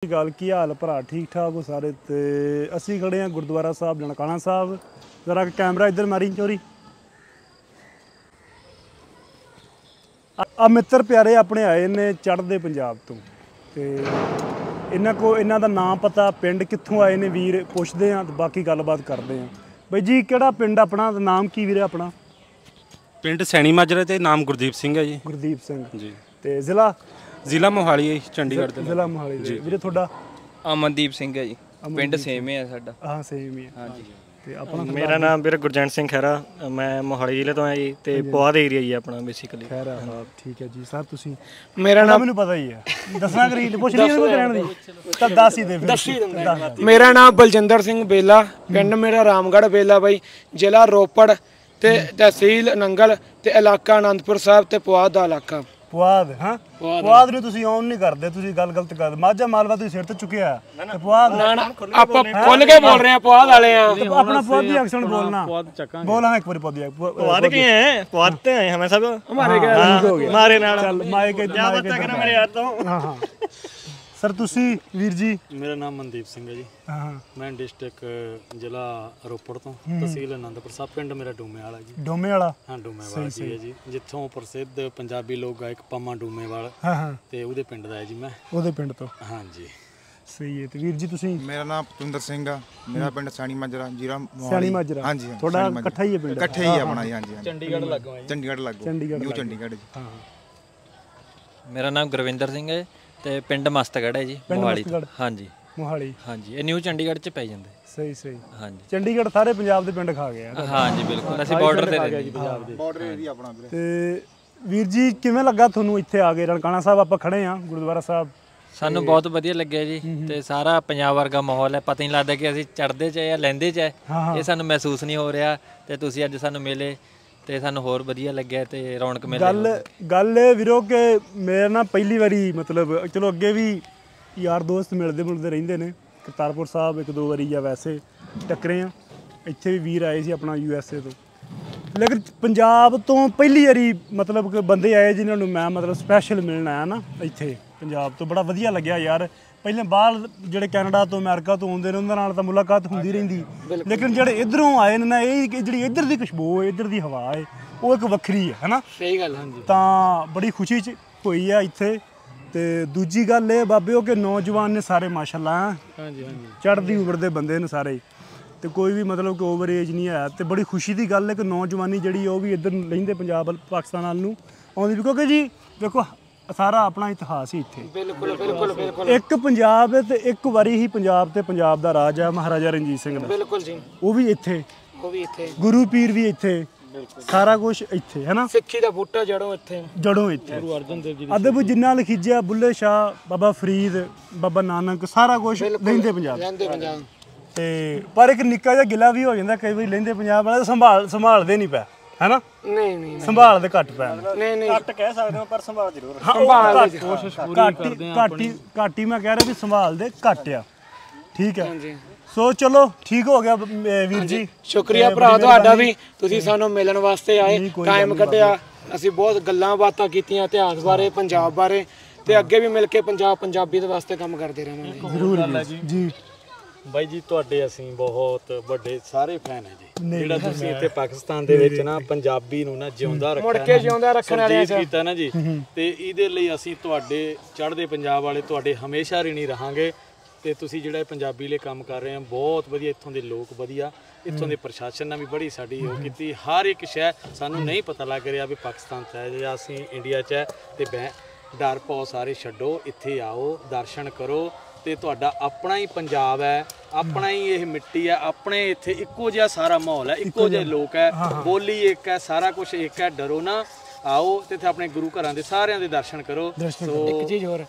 गल की हाल भरा ठीक ठाक हो सारे ते असी खड़े हैं गुरुद्वारा साहब ननकाना साहब। जरा कैमरा इधर मारी चोरी। आ मित्र प्यारे अपने आए ने चढ़दे पंजाब तो ते इन्हां दा नाम पता पिंड कित्थों आए ने वीर पुछदे हैं ते बाकी गलबात करते हैं। बई जी केड़ा पिंड अपना नाम की वीरे अपना? पिंड सैनी माजरा ते नाम गुरदीप सिंह है जी। गुरदीप सिंह जी। ते जिला मोहाली है चंडीगढ़ दे जिला मोहाली जी। वीरे थोड़ा अमनदीप सिंह है जी। पिंड सेम ही है साडा। हाँ सेम ही है। हाँ जी। ते अपना मेरा नाम वीर गुरजंट सिंह खैरा, मैं मोहाली जिले तो है जी ते पुआध एरिया ही अपना बेसिकली। खैरा ठीक है जी। सर तुसी? मेरा नाम मैनू पता ही है, दसना करी पुछ नहीं कोई रहन दी तां दस ही दे फिर। मेरा नाम बलजिंदर सिंह बेला, पिंड मेरा रामगढ़ बेला बई, जिला रोपड़ ते तहसील नंगल ते इलाका आनंदपुर साहब ते पुआध दा इलाका। पुआध हाँ पुआध ਨੂੰ ਤੁਸੀਂ ਔਨ ਨਹੀਂ ਕਰਦੇ, ਤੁਸੀਂ ਗੱਲ ਗਲਤ ਕਰਦੇ। ਮਾਝਾ ਮਾਲਵਾ ਤੁਸੀਂ ਸਿਰ ਤੇ ਚੁੱਕਿਆ ਤੇ ਪੁਆਧ ਆਪਾਂ ਖੁੱਲ ਕੇ ਬੋਲ ਰਹੇ ਆ, ਪੁਆਧ ਵਾਲੇ ਆ। अपना पुआध ਦੀ ਐਕਸੈਂਟ बोलना बोलना एक बार पुआध के हैं पुआध ते हैं हमें सब हमारे हो गया हमारे नाल चल माइक ज्यादा तक ना मेरे यार तो। हां हां सर ਤੁਸੀਂ ਵੀਰ ਜੀ? मेरा नाम मनदीप सिंह है जी। हाँ मैं डिस्ट्रिक्ट जिला रोपड़ तो तहसील आनंदपुर साहब, पिंड मेरा डूमे वाला जी। डोमे वाला? हाँ डूमेवाल जी है जी, जिथों प्रसिद्ध पंजाबी लोक गायक पम्मा डूमेवाल हाँ हाँ ते ਉਹਦੇ ਪਿੰਡ ਦਾ ਹੈ ਜੀ ਮੈਂ। ਉਹਦੇ ਪਿੰਡ ਤੋਂ? हाँ जी ਸਹੀ ਹੈ। ਤੇ ਵੀਰ ਜੀ ਤੁਸੀਂ? मेरा नाम पतविंदर सिंह आ, मेरा पिंड सैनी माजरा जिला सैनी माजरा। हाँ जी थोड़ा इकट्ठा ही है पिंड? इकट्ठे ही अपना जी। हाँ जी चंडीगढ़ लागो है। चंडीगढ़ लागो, चंडीगढ़ न्यू चंडीगढ़ जी। हाँ मेरा नाम गुरविंदर सिंह है ते पिंड मस्तगढ़ है जी मोहाली। हाँ जी मोहाली। हाँ जी ये न्यू चंडीगढ़ च पै जांदे। सही सही। हाँ जी ਚੰਡੀਗੜ੍ਹ ਸਾਰੇ ਪੰਜਾਬ ਦੇ ਪਿੰਡ ਖਾ ਗਏ ਆ। हाँ जी बिल्कुल ਅਸੀਂ ਬਾਰਡਰ ਤੇ ਰਹਿੰਦੇ ਜੀ ਪੰਜਾਬ ਦੇ। ਬਾਰਡਰ ਏਰੀਆ ਆਪਣਾ ਵੀਰੇ। ਤੇ ਵੀਰ ਜੀ ਕਿਵੇਂ ਲੱਗਾ ਤੁਹਾਨੂੰ ਇੱਥੇ ਆ ਕੇ ਨਨਕਾਣਾ ਸਾਹਿਬ? ਆਪਾਂ ਖੜੇ ਆ ਗੁਰਦੁਆਰਾ ਸਾਹਿਬ। ਸਾਨੂੰ ਬਹੁਤ ਵਧੀਆ ਲੱਗਿਆ ਜੀ ਤੇ ਸਾਰਾ ਪੰਜਾਬ ਵਰਗਾ ਮਾਹੌਲ ਹੈ। ਪਤਾ ਨਹੀਂ ਲੱਗਦਾ ਕਿ ਅਸੀਂ ਚੜ੍ਹਦੇ 'ਚ ਜਾਂ ਲੈਂਦੇ 'ਚ ਹੈ, ਇਹ ਸਾਨੂੰ ਮਹਿਸੂਸ ਨਹੀਂ ਹੋ ਰਿਹਾ। ਤੇ ਤੁਸੀਂ ਅੱਜ ਸਾਨੂੰ ਮਿਲੇ ਤੇ ਸਾਨੂੰ ਹੋਰ ਵਧੀਆ ਲੱਗਿਆ ਤੇ ਰੌਣਕ ਮੇਲੇ। ਗੱਲ ਇਹ ਵੀਰੋ ਕਿ ਮੇਰੇ ਨਾਲ ਪਹਿਲੀ ਵਾਰੀ ਮਤਲਬ ਚਲੋ ਅੱਗੇ ਵੀ ਯਾਰ ਦੋਸਤ ਮਿਲਦੇ ਰਹਿੰਦੇ ਨੇ। ਕਰਤਾਰਪੁਰ ਸਾਹਿਬ ਇੱਕ ਦੋ ਵਾਰੀ ਜਾਂ ਵੈਸੇ ਟੱਕਰੇ ਆ। ਇੱਥੇ ਵੀ ਵੀਰ ਆਏ ਸੀ ਆਪਣਾ USA ਤੋਂ, ਲੇਕਿਨ ਪੰਜਾਬ ਤੋਂ ਪਹਿਲੀ ਵਾਰੀ ਮਤਲਬ ਕਿ ਬੰਦੇ ਆਏ ਜਿਨ੍ਹਾਂ ਨੂੰ ਮੈਂ ਮਤਲਬ ਸਪੈਸ਼ਲ ਮਿਲਣ ਆਇਆ ਨਾ ਇੱਥੇ ਪੰਜਾਬ ਤੋਂ। ਬੜਾ ਵਧੀਆ ਲੱਗਿਆ ਯਾਰ। ਪਹਿਲਾਂ ਬਾਹਰ ਜਿਹੜੇ ਕੈਨੇਡਾ ਤੋਂ ਅਮਰੀਕਾ ਤੋਂ ਆਉਂਦੇ ਨੇ ਉਹਨਾਂ ਨਾਲ ਤਾਂ ਮੁਲਾਕਾਤ ਹੁੰਦੀ ਰਹਿੰਦੀ, ਲੇਕਿਨ ਜਿਹੜੇ ਇੱਧਰੋਂ ਆਏ ਨੇ ਨਾ ਇਹ ਜਿਹੜੀ ਇੱਧਰ ਦੀ ਖੁਸ਼ਬੂ ਹੈ, ਇੱਧਰ ਦੀ ਹਵਾ ਹੈ, ਉਹ ਇੱਕ ਵੱਖਰੀ ਹੈ ਨਾ। ਸਹੀ ਗੱਲ। ਹਾਂਜੀ ਤਾਂ ਬੜੀ ਖੁਸ਼ੀ 'ਚ ਹੋਈ ਆ ਇੱਥੇ। ਤੇ ਦੂਜੀ ਗੱਲ ਇਹ ਬਾਬਿਓ ਕਿ ਨੌਜਵਾਨ ਨੇ ਸਾਰੇ ਮਾਸ਼ਾਅੱਲਾ। ਹਾਂਜੀ ਹਾਂਜੀ ਚੜ੍ਹਦੀ ਉਮਰ ਦੇ ਬੰਦੇ ਨੇ ਸਾਰੇ, ਤੇ ਕੋਈ ਵੀ ਮਤਲਬ ਕਿ ਓਵਰ ਏਜ ਨਹੀਂ ਹੈ। ਤੇ ਬੜੀ ਖੁਸ਼ੀ ਦੀ ਗੱਲ ਹੈ ਕਿ ਨੌਜਵਾਨੀ ਜਿਹੜੀ ਉਹ ਵੀ ਇੱਧਰ ਲੈਂਦੇ ਪੰਜਾਬ ਵੱਲ ਪਾਕਿਸਤਾਨ ਵੱਲ ਨੂੰ ਆਉਂਦੀ ਵੀ, ਕਿਉਂਕਿ ਜੀ ਦੇਖੋ ਸਾਰਾ ਆਪਣਾ ਇਤਿਹਾਸ ਹੀ ਇੱਥੇ। ਬਿਲਕੁਲ ਬਿਲਕੁਲ ਬਿਲਕੁਲ। ਇੱਕ ਪੰਜਾਬ ਹੈ ਤੇ ਇੱਕ ਵਾਰੀ ਹੀ ਪੰਜਾਬ ਤੇ ਪੰਜਾਬ ਦਾ ਰਾਜ ਹੈ ਮਹਾਰਾਜਾ ਰਣਜੀਤ ਸਿੰਘ ਦਾ। ਬਿਲਕੁਲ ਜੀ। ਉਹ ਵੀ ਇੱਥੇ, ਉਹ ਵੀ ਇੱਥੇ, ਗੁਰੂ ਪੀਰ ਵੀ ਇੱਥੇ, ਸਾਰਾ ਕੁਝ ਇੱਥੇ ਹੈ ਨਾ। ਸਿੱਖੀ ਦਾ ਬੂਟਾ ਜੜੋਂ ਇੱਥੇ, ਜੜੋਂ ਇੱਥੇ। ਗੁਰੂ ਅਰਜਨ ਦੇਵ ਜੀ ਅਦਬ ਜਿੰਨਾ ਲਿਖੀਜਿਆ, ਬੁੱਲੇ ਸ਼ਾਹ, ਬਾਬਾ ਫਰੀਦ, ਬਾਬਾ ਨਾਨਕ, ਸਾਰਾ ਕੁਝ ਲੈਂਦੇ ਪੰਜਾਬ। ਰਹਿੰਦੇ ਪੰਜਾਬ। ਤੇ ਪਰ ਇੱਕ ਨਿੱਕਾ ਜਿਹਾ ਗਿਲਾ ਵੀ ਹੋ ਜਾਂਦਾ ਕਈ ਵਾਰੀ ਲੈਂਦੇ ਪੰਜਾਬ ਵਾਲੇ ਸੰਭਾਲਦੇ ਨਹੀਂ ਪੈ ਹੈ ਨਾ। ਨਹੀਂ ਨਹੀਂ ਸੰਭਾਲਦੇ ਘੱਟ ਪੈ। ਨਹੀਂ ਨਹੀਂ ਘੱਟ ਕਹਿ ਸਕਦੇ ਹਾਂ ਪਰ ਸੰਭਾਲ ਜ਼ਰੂਰ। ਕੋਸ਼ਿਸ਼ ਘੱਟ ਹੀ ਮੈਂ ਕਹਿ ਰਿਹਾ ਵੀ ਸੰਭਾਲਦੇ ਘੱਟ ਆ। ਠੀਕ ਹੈ। ਹਾਂਜੀ ਸੋ ਚਲੋ ਠੀਕ ਹੋ ਗਿਆ ਵੀਰ ਜੀ। ਸ਼ੁਕਰੀਆ ਭਰਾ ਤੁਹਾਡਾ ਵੀ, ਤੁਸੀਂ ਸਾਨੂੰ ਮਿਲਣ ਵਾਸਤੇ ਆਏ, ਟਾਈਮ ਕੱਢਿਆ। ਅਸੀਂ ਬਹੁਤ ਗੱਲਾਂ ਬਾਤਾਂ ਕੀਤੀਆਂ ਇਤਿਹਾਸ ਬਾਰੇ, ਪੰਜਾਬ ਬਾਰੇ, ਤੇ ਅੱਗੇ ਵੀ ਮਿਲ ਕੇ ਪੰਜਾਬੀ ਦੇ ਵਾਸਤੇ ਕੰਮ ਕਰਦੇ ਰਹਾਂਗੇ। ਜ਼ਰੂਰ ਜੀ। ਬਾਈ ਜੀ ਤੁਹਾਡੇ ਅਸੀਂ ਬਹੁਤ ਵੱਡੇ ਸਾਰੇ ਫੈਨ ਹੈ ਜੀ। ਜਿਹੜਾ ਤੁਸੀਂ ਇੱਥੇ ਪਾਕਿਸਤਾਨ ਦੇ ਵਿੱਚ ਨਾ ਪੰਜਾਬੀ ਨੂੰ ਨਾ ਜਿਉਂਦਾ ਰੱਖਿਆ, ਮੁੜ ਕੇ ਜਿਉਂਦਾ ਰੱਖਣ ਵਾਲੇ ਕੀਤਾ ਨਾ ਜੀ। ਤੇ ਇਹਦੇ ਲਈ ਅਸੀਂ ਤੁਹਾਡੇ ਚੜ੍ਹਦੇ ਪੰਜਾਬ ਵਾਲੇ ਤੁਹਾਡੇ ਹਮੇਸ਼ਾ ਰਿਣੀ ਰਹਾਂਗੇ। ਤੇ ਤੁਸੀਂ ਜਿਹੜਾ ਪੰਜਾਬੀ ਲਈ ਕੰਮ ਕਰ ਰਹੇ ਹੋ ਬਹੁਤ ਵਧੀਆ। ਇੱਥੋਂ ਦੇ ਲੋਕ ਵਧੀਆ, ਇੱਥੋਂ ਦੇ ਪ੍ਰਸ਼ਾਸਨ ਨਾਲ ਵੀ ਬੜੀ ਸਾਡੀ ਉਹ ਕੀਤੀ। ਹਰ ਇੱਕ ਸ਼ੈ ਸਾਨੂੰ ਨਹੀਂ ਪਤਾ ਲੱਗ ਰਿਹਾ ਵੀ ਪਾਕਿਸਤਾਨ 'ਚ ਹੈ ਜਾਂ ਅਸੀਂ ਇੰਡੀਆ 'ਚ ਹੈ। ਤੇ ਡਰ ਪਾਓ ਸਾਰੇ ਛੱਡੋ, ਇੱਥੇ ਆਓ, ਦਰਸ਼ਨ ਕਰੋ। ਤੇ ਤੁਹਾਡਾ ਆਪਣਾ ਹੀ ਪੰਜਾਬ ਹੈ, ਆਪਣਾ ਹੀ ਇਹ ਮਿੱਟੀ ਹੈ, ਆਪਣੇ ਇੱਥੇ ਇੱਕੋ ਜਿਹਾ ਸਾਰਾ ਮਾਹੌਲ ਹੈ, ਇੱਕੋ ਜਿਹੇ ਲੋਕ ਹੈ, ਬੋਲੀ ਇੱਕ ਹੈ, ਸਾਰਾ ਕੁਝ ਇੱਕ ਹੈ। ਡਰੋ ਨਾ, ਆਓ ਤੇ ਇੱਥੇ ਆਪਣੇ ਗੁਰੂ ਘਰਾਂ ਦੇ ਸਾਰਿਆਂ ਦੇ ਦਰਸ਼ਨ ਕਰੋ। ਸੋ ਇੱਕ ਚੀਜ਼ ਹੋਰ,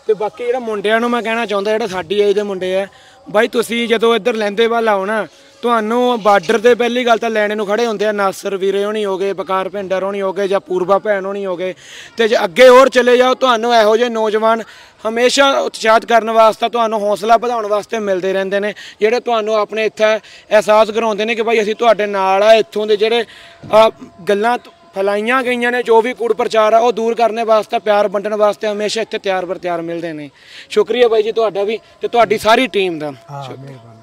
ਤੇ ਬਾਕੀ ਜਿਹੜਾ ਮੁੰਡਿਆਂ ਨੂੰ ਮੈਂ ਕਹਿਣਾ ਚਾਹੁੰਦਾ, ਜਿਹੜੇ ਸਾਡੀ ਏਜ ਦੇ ਮੁੰਡੇ ਆ ਬਾਈ, ਤੁਸੀਂ ਜਦੋਂ ਇੱਧਰ ਲਹਿੰਦੇ ਵੱਲ ਆਓ ਨਾ, ਤੁਹਾਨੂੰ ਬਾਰਡਰ ਤੇ ਪਹਿਲੀ ਗੱਲ ਤਾਂ ਲੈਣੇ ਨੂੰ ਖੜੇ ਹੁੰਦੇ ਆ ਨਾਸਰ ਵੀਰੇ ਹੋਣੀ ਹੋ ਗਏ, ਬਕਾਰ ਭਿੰਡਰ ਹੋਣੀ ਹੋ ਗਏ, ਜਾਂ ਪੂਰਬਾ ਭੈਣ ਹੋਣੀ ਹੋ ਗਏ। ਤੇ ਜੇ ਅੱਗੇ ਹੋਰ ਚਲੇ ਜਾਓ, ਤੁਹਾਨੂੰ ਇਹੋ ਜਿਹੇ ਨੌਜਵਾਨ ਹਮੇਸ਼ਾ ਉਤਸ਼ਾਹਿਤ ਕਰਨ ਵਾਸਤੇ, ਤੁਹਾਨੂੰ ਹੌਸਲਾ ਵਧਾਉਣ ਵਾਸਤੇ ਮਿਲਦੇ ਰਹਿੰਦੇ ਨੇ, ਜਿਹੜੇ ਤੁਹਾਨੂੰ ਆਪਣੇ ਇੱਥੇ ਅਹਿਸਾਸ ਕਰਾਉਂਦੇ ਨੇ ਕਿ ਬਾਈ ਅਸੀਂ ਤੁਹਾਡੇ ਨਾਲ ਆ। ਇੱਥੋਂ ਦੇ ਜਿਹੜੇ ਗੱਲਾਂ ਫੈਲਾਈਆਂ ਗਈਆਂ ਨੇ ਜੋ ਵੀ ਕੂੜ ਪ੍ਰਚਾਰ ਆ ਉਹ ਦੂਰ ਕਰਨੇ ਵਾਸਤੇ ਪਿਆਰ ਵੰਡਣ ਵਾਸਤੇ ਹਮੇਸ਼ਾ ਇੱਥੇ ਤਿਆਰ ਬਰ ਤਿਆਰ ਮਿਲਦੇ ਨੇ। ਸ਼ੁਕਰੀਆ ਬਾਈ ਜੀ ਤੁਹਾਡਾ ਵੀ ਤੇ ਤੁਹਾਡੀ ਸਾਰੀ ਟੀਮ ਦਾ। ਹਾਂ ਮਿਹਰਬਾਨੀ।